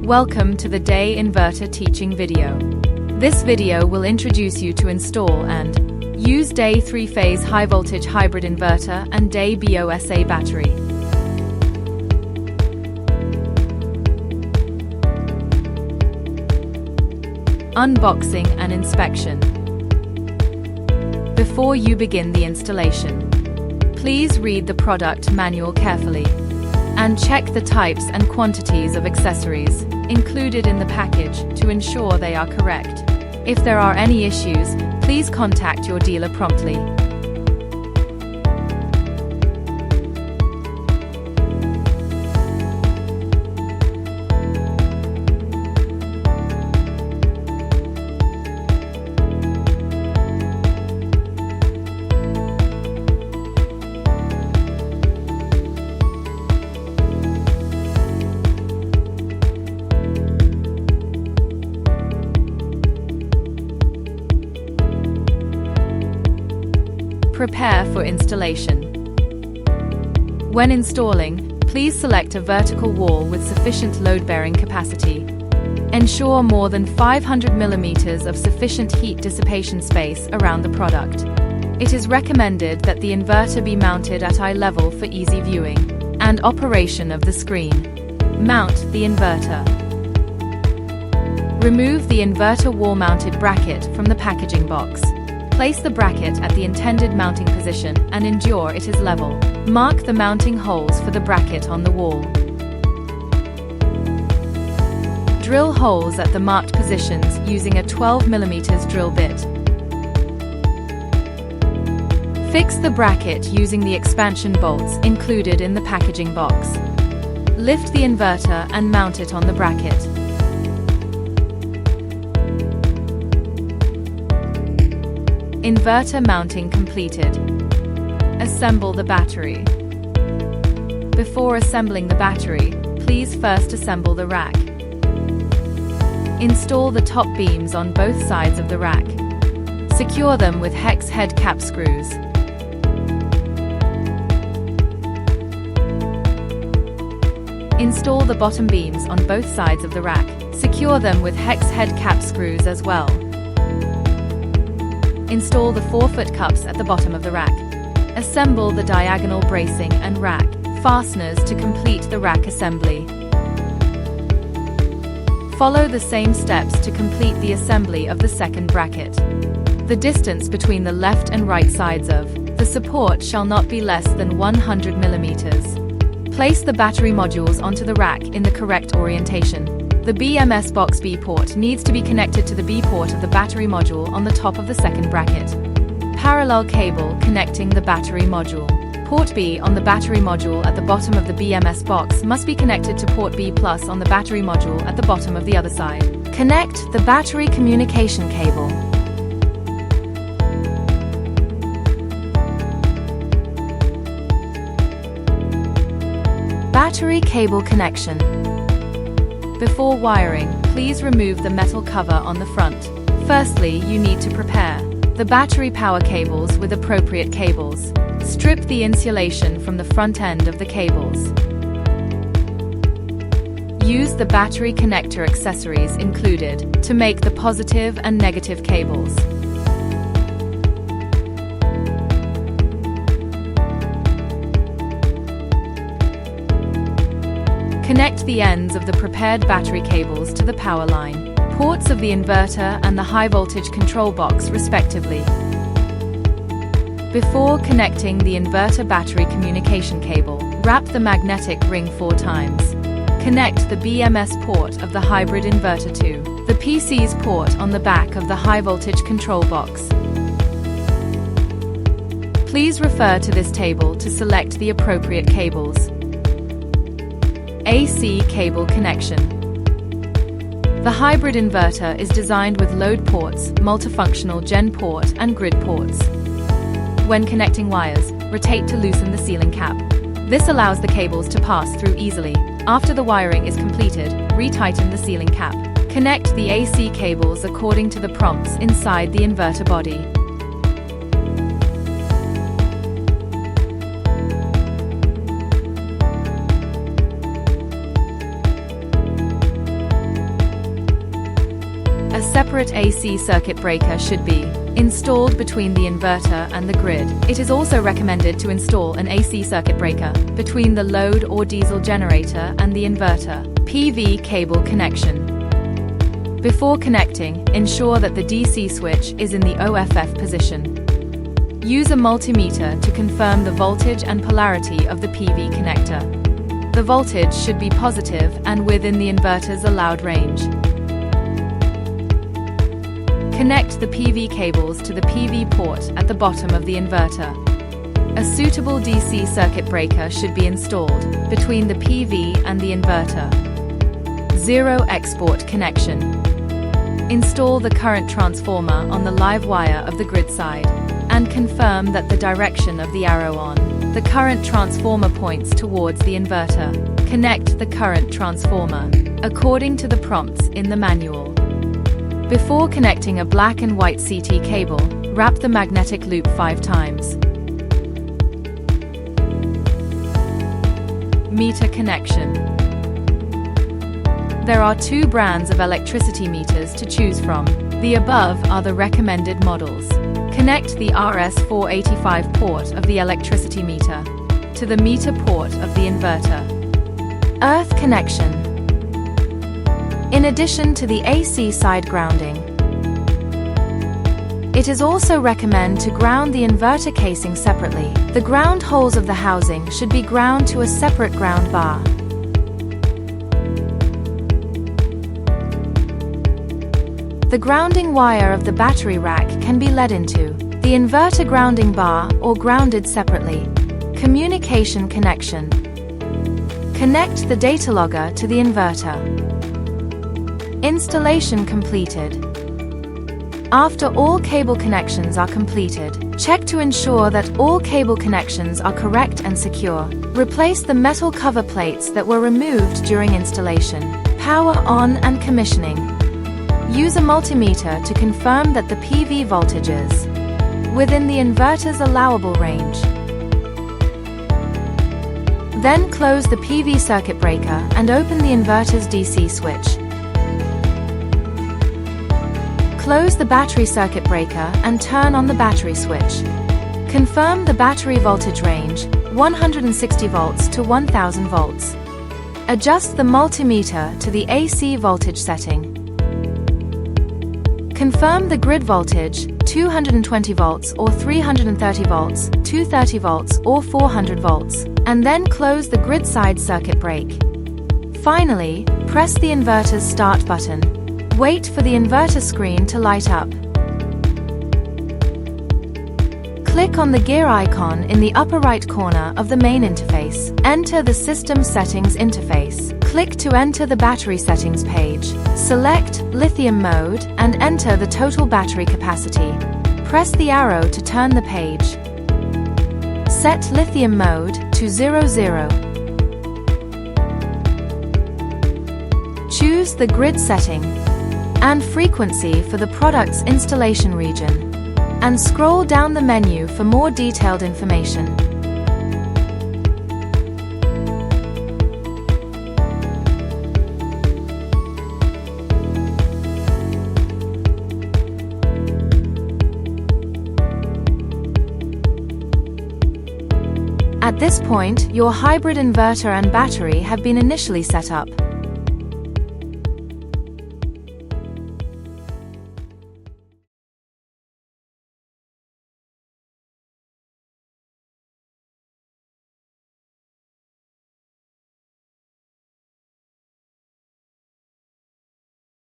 Welcome to the Deye Inverter teaching video. This video will introduce you to install and use Deye 3-phase high-voltage hybrid inverter and Deye BOS-A battery. Unboxing and inspection. Before you begin the installation, please read the product manual carefully and check the types and quantities of accessories included in the package to ensure they are correct. If there are any issues, please contact your dealer promptly. Prepare for installation. When installing, please select a vertical wall with sufficient load-bearing capacity. Ensure more than 500 mm of sufficient heat dissipation space around the product. It is recommended that the inverter be mounted at eye level for easy viewing and operation of the screen. Mount the inverter. Remove the inverter wall-mounted bracket from the packaging box. Place the bracket at the intended mounting position and ensure it is level. Mark the mounting holes for the bracket on the wall. Drill holes at the marked positions using a 12 mm drill bit. Fix the bracket using the expansion bolts included in the packaging box. Lift the inverter and mount it on the bracket. Inverter mounting completed. Assemble the battery. Before assembling the battery, please first assemble the rack. Install the top beams on both sides of the rack. Secure them with hex head cap screws. Install the bottom beams on both sides of the rack. Secure them with hex head cap screws as well. Install the 4-foot cups at the bottom of the rack. Assemble the diagonal bracing and rack fasteners to complete the rack assembly. Follow the same steps to complete the assembly of the second bracket. The distance between the left and right sides of the support shall not be less than 100 mm. Place the battery modules onto the rack in the correct orientation. The BMS box B port needs to be connected to the B port of the battery module on the top of the second bracket. Parallel cable connecting the battery module. Port B on the battery module at the bottom of the BMS box must be connected to port B+ on the battery module at the bottom of the other side. Connect the battery communication cable. Battery cable connection. Before wiring, please remove the metal cover on the front. Firstly, you need to prepare the battery power cables with appropriate cables. Strip the insulation from the front end of the cables. Use the battery connector accessories included to make the positive and negative cables. Connect the ends of the prepared battery cables to the power line, ports of the inverter and the high-voltage control box respectively. Before connecting the inverter battery communication cable, wrap the magnetic ring 4 times. Connect the BMS port of the hybrid inverter to the PC's port on the back of the high-voltage control box. Please refer to this table to select the appropriate cables. AC cable connection. The hybrid inverter is designed with load ports, multifunctional gen port and grid ports. When connecting wires, rotate to loosen the sealing cap. This allows the cables to pass through easily. After the wiring is completed, retighten the sealing cap. Connect the AC cables according to the prompts inside the inverter body. separate AC circuit breaker should be installed between the inverter and the grid. It is also recommended to install an AC circuit breaker between the load or diesel generator and the inverter PV cable connection. Before connecting, ensure that the DC switch is in the OFF position. Use a multimeter to confirm the voltage and polarity of the PV connector. The voltage should be positive and within the inverter's allowed range. Connect the PV cables to the PV port at the bottom of the inverter. A suitable DC circuit breaker should be installed between the PV and the inverter. Zero export connection. Install the current transformer on the live wire of the grid side and confirm that the direction of the arrow on the current transformer points towards the inverter. Connect the current transformer according to the prompts in the manual. Before connecting a black and white CT cable, wrap the magnetic loop 5 times. Meter connection. There are 2 brands of electricity meters to choose from. The above are the recommended models. Connect the RS485 port of the electricity meter to the meter port of the inverter. Earth connection. In addition to the AC side grounding, it is also recommended to ground the inverter casing separately. The ground holes of the housing should be ground to a separate ground bar. The grounding wire of the battery rack can be led into the inverter grounding bar or grounded separately. Communication connection. Connect the data logger to the inverter. Installation completed. After all cable connections are completed, check to ensure that all cable connections are correct and secure. Replace the metal cover plates that were removed during installation. Power on and commissioning. Use a multimeter to confirm that the PV voltage is within the inverter's allowable range. Then close the PV circuit breaker and open the inverter's DC switch. Close the battery circuit breaker and turn on the battery switch. Confirm the battery voltage range, 160 volts to 1000 volts. Adjust the multimeter to the AC voltage setting. Confirm the grid voltage, 220 volts or 330 volts, 230 volts or 400 volts, and then close the grid side circuit break. Finally, press the inverter's start button. Wait for the inverter screen to light up. Click on the gear icon in the upper right corner of the main interface. Enter the System Settings interface. Click to enter the battery settings page. Select Lithium mode and enter the total battery capacity. Press the arrow to turn the page. Set Lithium mode to 00. Choose the grid setting and frequency for the product's installation region, and scroll down the menu for more detailed information. At this point, your hybrid inverter and battery have been initially set up.